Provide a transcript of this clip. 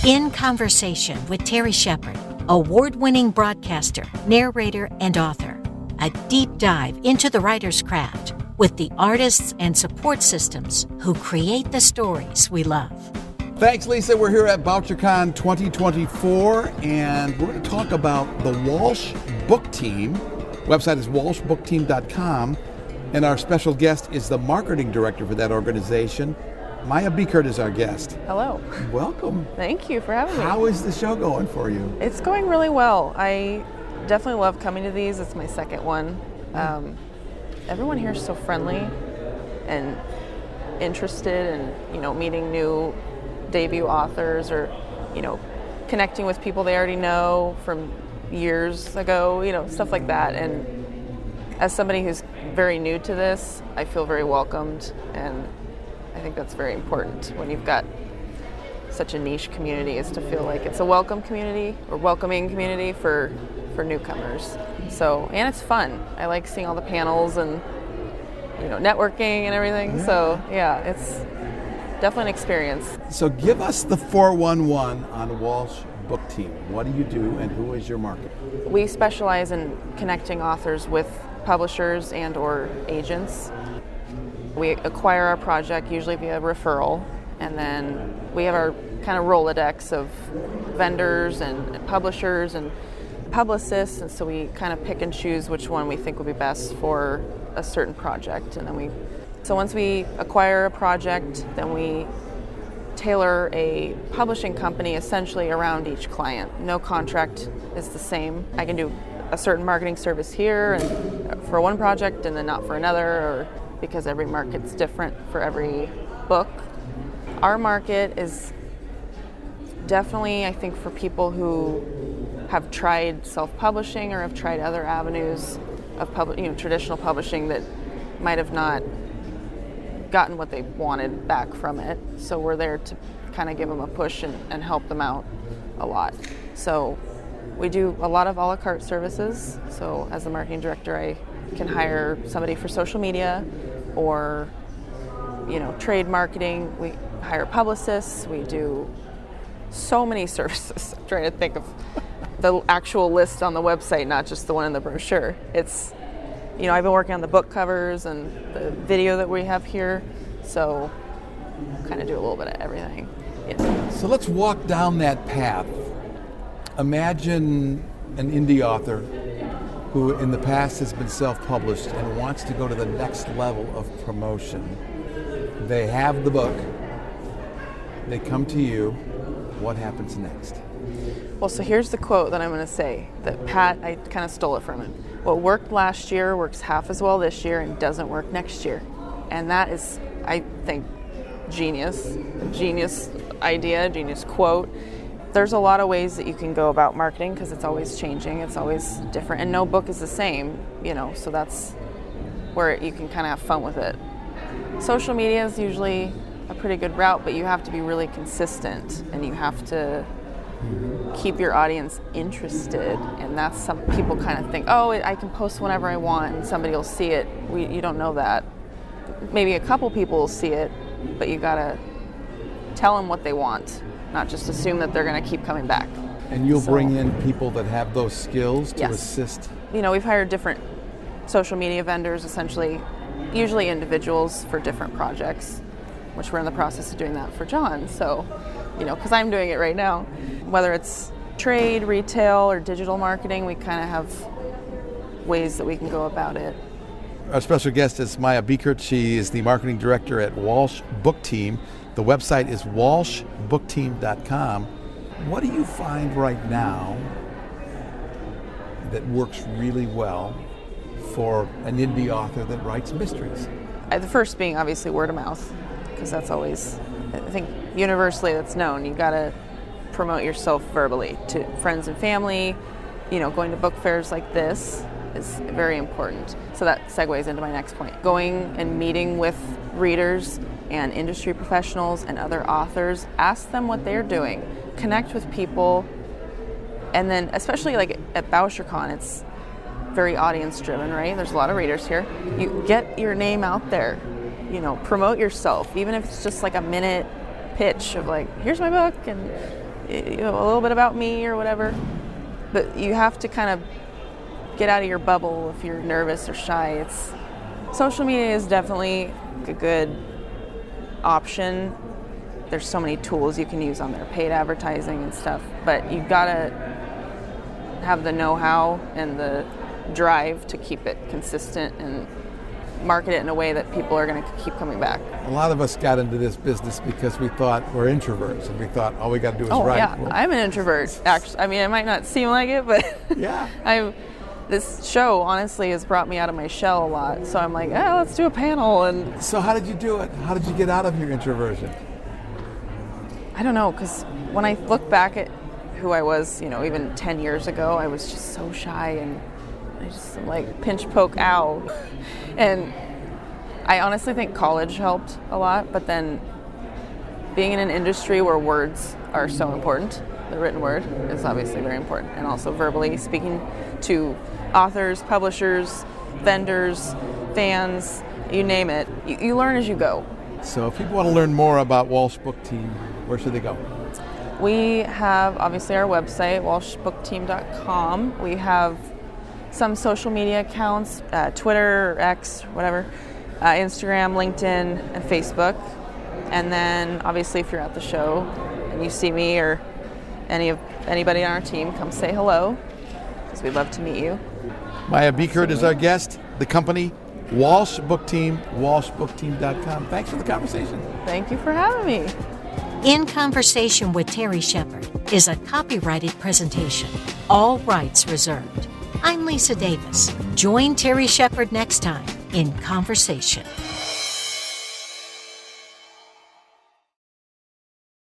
In Conversation with Terry Shepard, award-winning broadcaster, narrator, and author. A deep dive into the writer's craft with the artists and support systems who create the stories we love. Thanks, Lisa. We're here at BoucherCon 2024, and we're going to talk about the Walsh Book Team. Website is walshbookteam.com, and our special guest is the marketing director for that organization. Maya Biekert is our guest. Hello. Welcome. Thank you for having me. How is the show going for you? It's going really well. I definitely love coming to these. It's my second one. Everyone here is so friendly and interested in, meeting new debut authors or, connecting with people they already know from years ago, stuff like that. And as somebody who's very new to this, I feel very welcomed, and I think that's very important when you've got such a niche community, is to feel like it's a welcome community or welcoming community for newcomers. So, and it's fun. I like seeing all the panels and, networking and everything. Yeah. So, yeah, it's definitely an experience. So give us the 411 on Walsh Book Team. What do you do and who is your market? We specialize in connecting authors with publishers and or agents. We acquire our project usually via referral, and then we have our kind of Rolodex of vendors and publishers and publicists, and so we kind of pick and choose which one we think would be best for a certain project. And then so once we acquire a project, then we tailor a publishing company essentially around each client. No contract is the same. I can do a certain marketing service here and for one project and then not for another, or because every market's different for every book. Our market is definitely, I think, for people who have tried self-publishing or have tried other avenues of traditional publishing that might have not gotten what they wanted back from it. So we're there to kind of give them a push and help them out a lot. So we do a lot of a la carte services. So as the marketing director, I can hire somebody for social media or, trade marketing. We hire publicists. We do so many services. I'm trying to think of the actual list on the website, not just the one in the brochure. It's, I've been working on the book covers and the video that we have here. So kind of do a little bit of everything. Yeah. So let's walk down that path. Imagine an indie author who in the past has been self-published and wants to go to the next level of promotion. They have the book, they come to you, what happens next? Well, so here's the quote that I'm going to say, that Pat, I kind of stole it from him. What worked last year works half as well this year and doesn't work next year. And that is, I think, genius idea, genius quote. There's a lot of ways that you can go about marketing because it's always changing, it's always different, and no book is the same, so that's where you can kind of have fun with it. Social media is usually a pretty good route, but you have to be really consistent and you have to keep your audience interested, and that's some people kind of think, I can post whenever I want and somebody will see it. You don't know that. Maybe a couple people will see it, but you gotta tell them what they want, not just assume that they're going to keep coming back. And you'll bring in people that have those skills to assist? We've hired different social media vendors, essentially, usually individuals for different projects, which we're in the process of doing that for John. So, because I'm doing it right now. Whether it's trade, retail, or digital marketing, we kind of have ways that we can go about it. Our special guest is Maya Biekert. She is the marketing director at Walsh Book Team. The website is walshbookteam.com. What do you find right now that works really well for an indie author that writes mysteries? The first being obviously word of mouth, because that's always, I think universally that's known. You got to promote yourself verbally to friends and family. Going to book fairs like this is very important. So that segues into my next point. Going and meeting with readers and industry professionals and other authors, ask them what they're doing, connect with people, and then especially like at BoucherCon, it's very audience driven, right? There's a lot of readers here. You get your name out there, promote yourself, even if it's just like a minute pitch of like, here's my book, and a little bit about me or whatever. But you have to kind of get out of your bubble if you're nervous or shy. Social media is definitely a good option. There's so many tools you can use on there, paid advertising and stuff, but you've got to have the know-how and the drive to keep it consistent and market it in a way that people are going to keep coming back. A lot of us got into this business because we thought we're introverts, and we thought all we got to do is write. Yeah, I'm an introvert. Actually, I mean, it might not seem like it, but yeah, this show honestly has brought me out of my shell a lot. So I'm like, let's do a panel. And so, how did you do it? How did you get out of your introversion? I don't know, because when I look back at who I was, even 10 years ago, I was just so shy and I just like pinch poke ow. And I honestly think college helped a lot, but then being in an industry where words are so important, the written word is obviously very important, and also verbally speaking to authors, publishers, vendors, fans, you name it, you learn as you go. So if people want to learn more about Walsh Book Team, where should they go? We have obviously our website, walshbookteam.com. We have some social media accounts, Twitter, X, whatever, Instagram, LinkedIn, and Facebook. And then obviously if you're at the show and you see me or anybody on our team, come say hello, because we'd love to meet you. Maya Biekert is our guest. The company, Walsh Book Team, walshbookteam.com. Thanks for the conversation. Thank you for having me. In Conversation with Terry Shepard is a copyrighted presentation. All rights reserved. I'm Lisa Davis. Join Terry Shepard next time in Conversation.